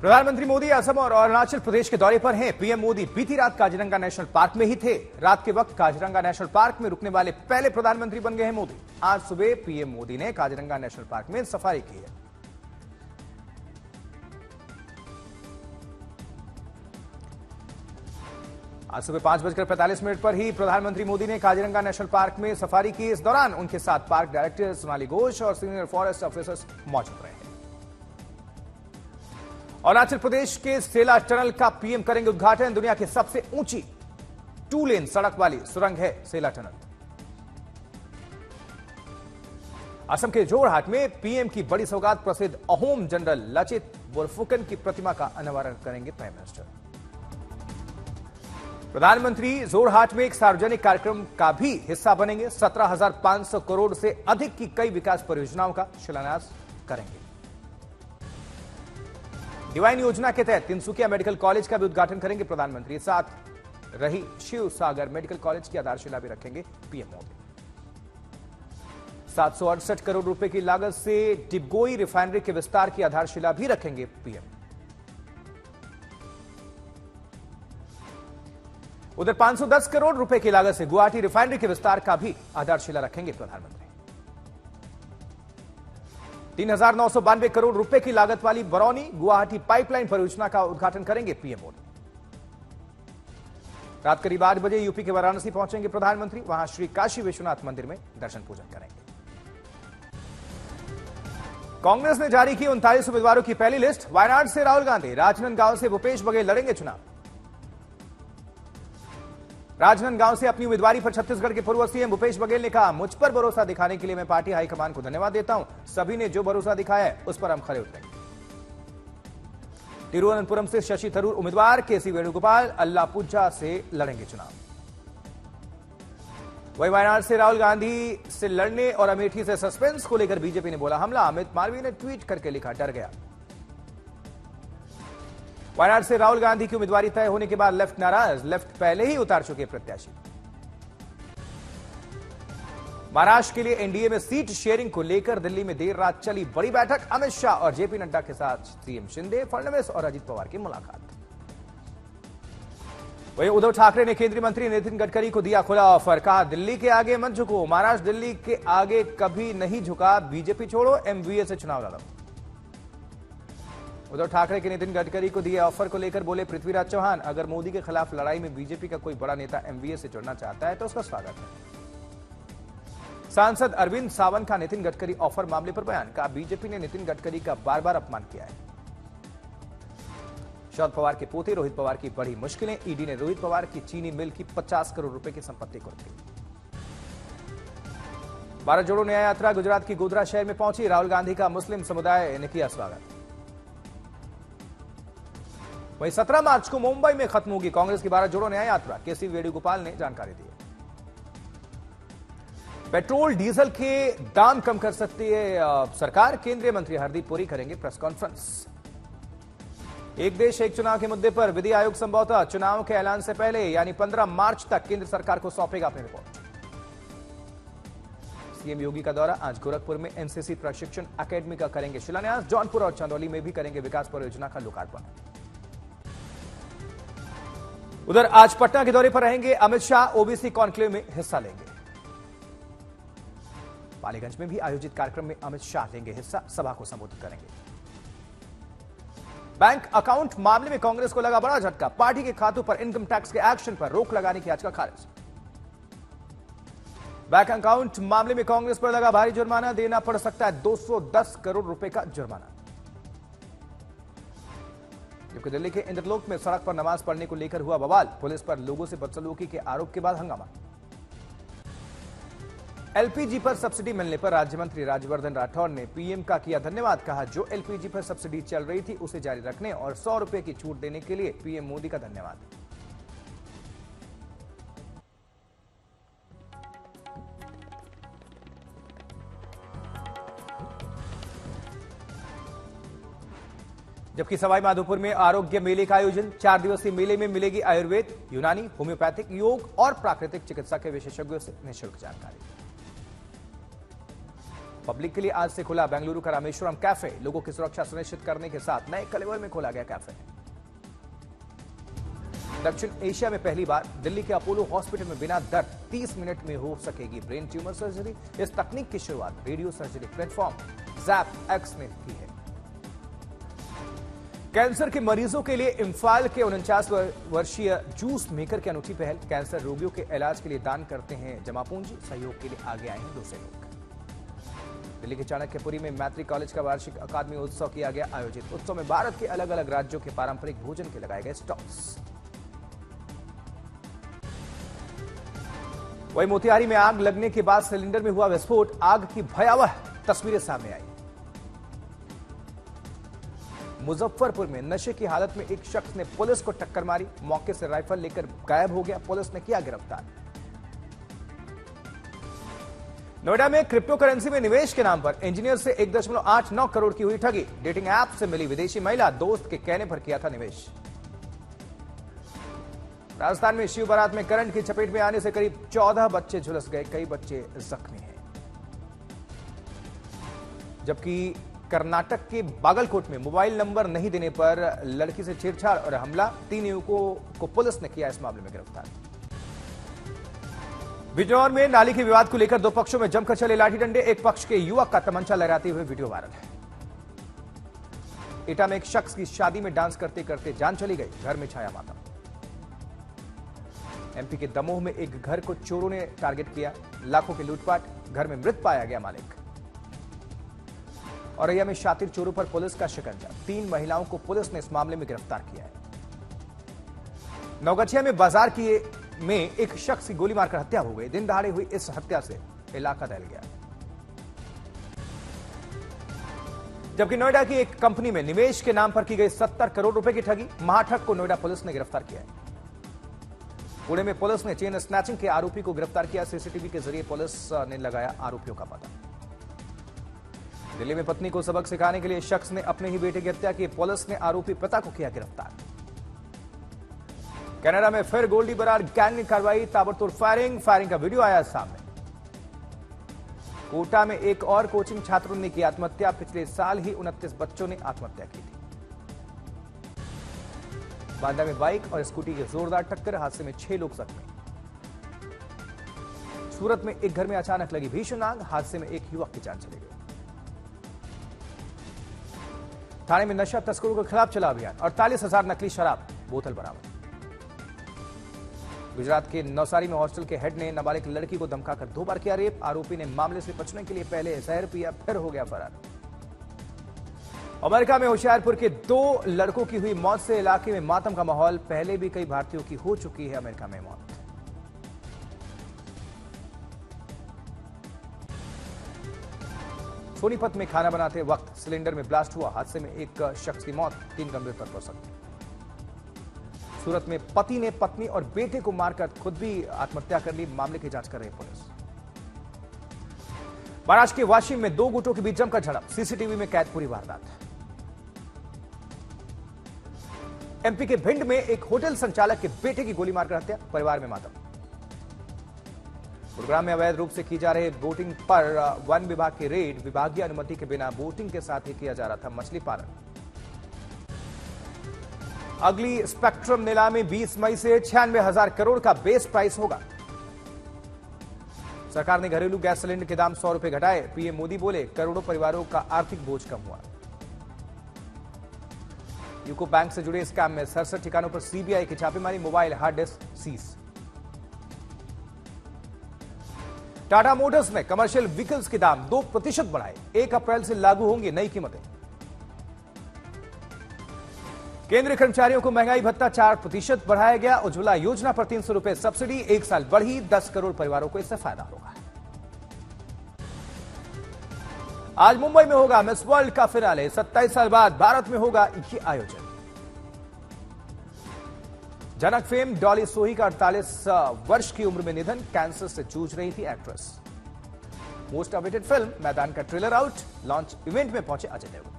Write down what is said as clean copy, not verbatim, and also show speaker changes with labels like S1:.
S1: प्रधानमंत्री मोदी असम और अरुणाचल प्रदेश के दौरे पर हैं। पीएम मोदी बीती रात काजीरंगा नेशनल पार्क में ही थे। रात के वक्त काजीरंगा नेशनल पार्क में रुकने वाले पहले प्रधानमंत्री बन गए हैं मोदी। आज सुबह पीएम मोदी ने काजीरंगा नेशनल पार्क में सफारी की है। आज सुबह 5:45 पर ही प्रधानमंत्री मोदी ने काजीरंगा नेशनल पार्क में सफारी की। इस दौरान उनके साथ पार्क डायरेक्टर सोनाली घोष और सीनियर फॉरेस्ट ऑफिसर्स मौजूद रहे। अरुणाचल प्रदेश के सेला टनल का पीएम करेंगे उद्घाटन। दुनिया की सबसे ऊंची 2 लेन सड़क वाली सुरंग है सेला टनल। असम के जोरहाट में पीएम की बड़ी सौगात प्रसिद्ध अहोम जनरल लचित बोरफुकन की प्रतिमा का अनावरण करेंगे प्राइम मिनिस्टर। प्रधानमंत्री जोरहाट में एक सार्वजनिक कार्यक्रम का भी हिस्सा बनेंगे। 17,500 करोड़ से अधिक की कई विकास परियोजनाओं का शिलान्यास करेंगे। डिवाइन योजना के तहत तिनसुकिया मेडिकल कॉलेज का भी उद्घाटन करेंगे प्रधानमंत्री। साथ रही शिव सागर मेडिकल कॉलेज की आधारशिला भी रखेंगे पीएम मोदी। 768 करोड़ रुपए की लागत से डिबगोई रिफाइनरी के विस्तार की आधारशिला भी रखेंगे पीएम। उधर 510 करोड़ रुपए की लागत से गुवाहाटी रिफाइनरी के विस्तार का भी आधारशिला रखेंगे प्रधानमंत्री। 3,992 करोड़ रुपए की लागत वाली बरौनी गुवाहाटी पाइपलाइन परियोजना का उद्घाटन करेंगे पीएम मोदी। रात करीब 8 बजे यूपी के वाराणसी पहुंचेंगे प्रधानमंत्री। वहां श्री काशी विश्वनाथ मंदिर में दर्शन पूजन करेंगे। कांग्रेस ने जारी की 39 उम्मीदवारों की पहली लिस्ट। वायनाड से राहुल गांधी, राजनांदगांव से भूपेश बघेल लड़ेंगे चुनाव। राजनांदगांव से अपनी उम्मीदवारी पर छत्तीसगढ़ के पूर्व सीएम भूपेश बघेल ने कहा, मुझ पर भरोसा दिखाने के लिए मैं पार्टी हाईकमान को धन्यवाद देता हूं। सभी ने जो भरोसा दिखाया है उस पर हम खरे उतरेंगे। तिरुवनंतपुरम से शशि थरूर उम्मीदवार, केसी वेणुगोपाल अल्लापुझा से लड़ेंगे चुनाव। वहीं वायनाड से राहुल गांधी से लड़ने और अमेठी से सस्पेंस को लेकर बीजेपी ने बोला हमला। अमित मालवीय ने ट्वीट करके लिखा, डर गया। वायनाड से राहुल गांधी की उम्मीदवारी तय होने के बाद लेफ्ट नाराज। लेफ्ट पहले ही उतार चुके प्रत्याशी। महाराष्ट्र के लिए एनडीए में सीट शेयरिंग को लेकर दिल्ली में देर रात चली बड़ी बैठक। अमित शाह और जेपी नड्डा के साथ सीएम शिंदे, फडणवीस और अजित पवार की मुलाकात। वहीं उद्धव ठाकरे ने केंद्रीय मंत्री नितिन गडकरी को दिया खुला ऑफर। कहा, दिल्ली के आगे मत झुको। महाराष्ट्र दिल्ली के आगे कभी नहीं झुका। बीजेपी छोड़ो, एमवीए से चुनाव लड़ो। उद्धव ठाकरे के नितिन गडकरी को दिए ऑफर को लेकर बोले पृथ्वीराज चौहान, अगर मोदी के खिलाफ लड़ाई में बीजेपी का कोई बड़ा नेता एमवीए से जुड़ना चाहता है तो उसका स्वागत है। सांसद अरविंद सावंत का नितिन गडकरी ऑफर मामले पर बयान। कहा, बीजेपी ने नितिन गडकरी का बार बार अपमान किया है। शरद पवार के पोते रोहित पवार की बड़ी मुश्किलें। ईडी ने रोहित पवार की चीनी मिल की 50 करोड़ रुपए की संपत्ति कुर्क की। भारत जोड़ो न्याय यात्रा गुजरात की गोधरा शहर में पहुंची। राहुल गांधी का मुस्लिम समुदाय ने किया स्वागत। वहीं 17 मार्च को मुंबई में खत्म होगी कांग्रेस की भारत जोड़ो न्याय यात्रा। केसी वेणुगोपाल ने जानकारी दी। पेट्रोल डीजल के दाम कम कर सकती है सरकार। केंद्रीय मंत्री हरदीप पुरी करेंगे प्रेस कॉन्फ्रेंस। एक देश एक चुनाव के मुद्दे पर विधि आयोग संभवतः चुनाव के ऐलान से पहले यानी 15 मार्च तक केंद्र सरकार को सौंपेगा अपनी रिपोर्ट। सीएम योगी का दौरा। आज गोरखपुर में एनसीसी प्रशिक्षण अकेडमी का करेंगे शिलान्यास। जौनपुर और चंदौली में भी करेंगे विकास परियोजना का लोकार्पण। उधर आज पटना के दौरे पर रहेंगे अमित शाह। ओबीसी कॉन्क्लेव में हिस्सा लेंगे। पालीगंज में भी आयोजित कार्यक्रम में अमित शाह लेंगे हिस्सा। सभा को संबोधित करेंगे। बैंक अकाउंट मामले में कांग्रेस को लगा बड़ा झटका। पार्टी के खातों पर इनकम टैक्स के एक्शन पर रोक लगाने की याचिका खारिज। बैंक अकाउंट मामले में कांग्रेस पर लगा भारी जुर्माना। देना पड़ सकता है 210 करोड़ रुपए का जुर्माना। जबकि दिल्ली के इंद्रलोक में सड़क पर नमाज पढ़ने को लेकर हुआ बवाल। पुलिस पर लोगों से बदसलूकी के आरोप के बाद हंगामा। एलपीजी पर सब्सिडी मिलने पर राज्य मंत्री राज्यवर्धन राठौड़ ने पीएम का किया धन्यवाद। कहा, जो एलपीजी पर सब्सिडी चल रही थी उसे जारी रखने और 100 रुपए की छूट देने के लिए पीएम मोदी का धन्यवाद। जबकि सवाई माधोपुर में आरोग्य मेले का आयोजन। 4 दिवसीय मेले में मिलेगी आयुर्वेद, यूनानी, होम्योपैथिक, योग और प्राकृतिक चिकित्सा के विशेषज्ञों से निःशुल्क जानकारी। पब्लिक के लिए आज से खुला बेंगलुरु का रामेश्वरम कैफे। लोगों की सुरक्षा सुनिश्चित करने के साथ नए कलेवर में खोला गया कैफे। दक्षिण एशिया में पहली बार दिल्ली के अपोलो हॉस्पिटल में बिना दर्द 30 मिनट में हो सकेगी ब्रेन ट्यूमर सर्जरी। इस तकनीक की शुरुआत radio surgery platform JAP x ने की है। कैंसर के मरीजों के लिए इम्फाल के 49 वर्षीय जूस मेकर की अनूठी पहल। कैंसर रोगियों के इलाज के लिए दान करते हैं जमा पूंजी। सहयोग के लिए आगे आए हैं दूसरे लोग। दिल्ली के चाणक्यपुरी में मैत्री कॉलेज का वार्षिक अकादमी उत्सव किया गया आयोजित। उत्सव में भारत के अलग अलग राज्यों के पारंपरिक भोजन के लगाए गए स्टॉल्स। वहीं मोतिहारी में आग लगने के बाद सिलेंडर में हुआ विस्फोट। आग की भयावह तस्वीरें सामने आई। मुजफ्फरपुर में नशे की हालत में एक शख्स ने पुलिस को टक्कर मारी। मौके से राइफल लेकर गायब हो गया। पुलिस ने किया गिरफ्तार। नोएडा में क्रिप्टो करेंसी में निवेश के नाम पर इंजीनियर से 1.89 करोड़ की हुई ठगी। डेटिंग ऐप से मिली विदेशी महिला दोस्त के कहने पर किया था निवेश। राजस्थान में शिव बारात में करंट की चपेट में आने से करीब 14 बच्चे झुलस गए। कई बच्चे जख्मी हैं। जबकि कर्नाटक के बागलकोट में मोबाइल नंबर नहीं देने पर लड़की से छेड़छाड़ और हमला। 3 युवकों को पुलिस ने किया इस मामले में गिरफ्तार। बिजनौर में नाली के विवाद को लेकर 2 पक्षों में जमकर चले लाठी डंडे। एक पक्ष के युवक का तमंचा लहराते हुए वीडियो वायरल है। एटा में एक शख्स की शादी में डांस करते करते जान चली गई। घर में छाया मातम। एमपी के दमोह में एक घर को चोरों ने टारगेट किया। लाखों की लूटपाट। घर में मृत पाया गया मालिक। औरैया में शातिर चोरों पर पुलिस का शिकंजा। 3 महिलाओं को पुलिस ने इस मामले में गिरफ्तार किया है। नवगछिया में बाजार में एक शख्स की गोली मारकर हत्या हो गई। दिन दहाड़े हुई इस हत्या से इलाका दहल गया। जबकि नोएडा की एक कंपनी में निवेश के नाम पर की गई 70 करोड़ रुपए की ठगी। महाठग को नोएडा पुलिस ने गिरफ्तार किया है। पुणे में पुलिस ने चेन स्नैचिंग के आरोपी को गिरफ्तार किया। सीसीटीवी के जरिए पुलिस ने लगाया आरोपियों का पता। दिल्ली में पत्नी को सबक सिखाने के लिए शख्स ने अपने ही बेटे की हत्या की। पुलिस ने आरोपी पिता को किया गिरफ्तार। कनाडा में फिर गोल्डी बरार गैंग ने कार्रवाई। ताबड़तोड़ फायरिंग का वीडियो आया सामने। कोटा में एक और कोचिंग छात्रों ने की आत्महत्या। पिछले साल ही 29 बच्चों ने आत्महत्या की थी। बांदा में बाइक और स्कूटी की जोरदार टक्कर। हादसे में 6 लोग जख्मी। सूरत में एक घर में अचानक लगी भीषण आग। हादसे में एक युवक की जान चली गई। थाने में नशा तस्करों के खिलाफ चला अभियान। 48,000 नकली शराब बोतल बरामद। गुजरात के नवसारी में हॉस्टल के हेड ने नाबालिग लड़की को धमकाकर 2 बार किया रेप। आरोपी ने मामले से बचने के लिए पहले जहर पिया, फिर हो गया फरार। अमेरिका में होशियारपुर के 2 लड़कों की हुई मौत से इलाके में मातम का माहौल। पहले भी कई भारतीयों की हो चुकी है अमेरिका में मौत। सोनीपत में खाना बनाते वक्त सिलेंडर में ब्लास्ट हुआ। हादसे में एक शख्स की मौत, 3 गंभीर हो सकते। सूरत में पति ने पत्नी और बेटे को मारकर खुद भी आत्महत्या कर ली। मामले की जांच कर रही पुलिस। महाराष्ट्र के वाशिम में 2 गुटों के बीच जमकर झड़प। सीसीटीवी में कैद पूरी वारदात। एमपी के भिंड में एक होटल संचालक के बेटे की गोली मारकर हत्या। परिवार में मातम। गुरुग्राम में अवैध रूप से की जा रहे बोटिंग पर वन विभाग की रेड। विभागीय अनुमति के बिना बोटिंग के साथ ही किया जा रहा था मछली पालन। अगली स्पेक्ट्रम नीलामी 20 मई से 96,000 करोड़ का बेस प्राइस होगा। सरकार ने घरेलू गैस सिलेंडर के दाम 100 रुपए घटाए। पीएम मोदी बोले करोड़ों परिवारों का आर्थिक बोझ कम हुआ। यूको बैंक से जुड़े स्कैम में 67 ठिकानों पर सीबीआई की छापेमारी। Mobile hard disk seize. Tata Motors ने कमर्शियल व्हीकल्स के दाम 2% बढ़ाए। 1 अप्रैल से लागू होंगी नई कीमतें। केंद्रीय कर्मचारियों को महंगाई भत्ता 4% बढ़ाया गया। उज्ज्वला योजना पर 300 रुपए सब्सिडी 1 साल बढ़ी। 10 करोड़ परिवारों को इससे फायदा होगा। आज मुंबई में होगा मिस वर्ल्ड का फिनाले। 27 साल बाद भारत में होगा ये आयोजन। जनक फेम डॉली सोही का 48 वर्ष की उम्र में निधन। कैंसर से जूझ रही थी एक्ट्रेस। मोस्ट अवेटेड फिल्म मैदान का ट्रेलर आउट। लॉन्च इवेंट में पहुंचे अजय देवगन।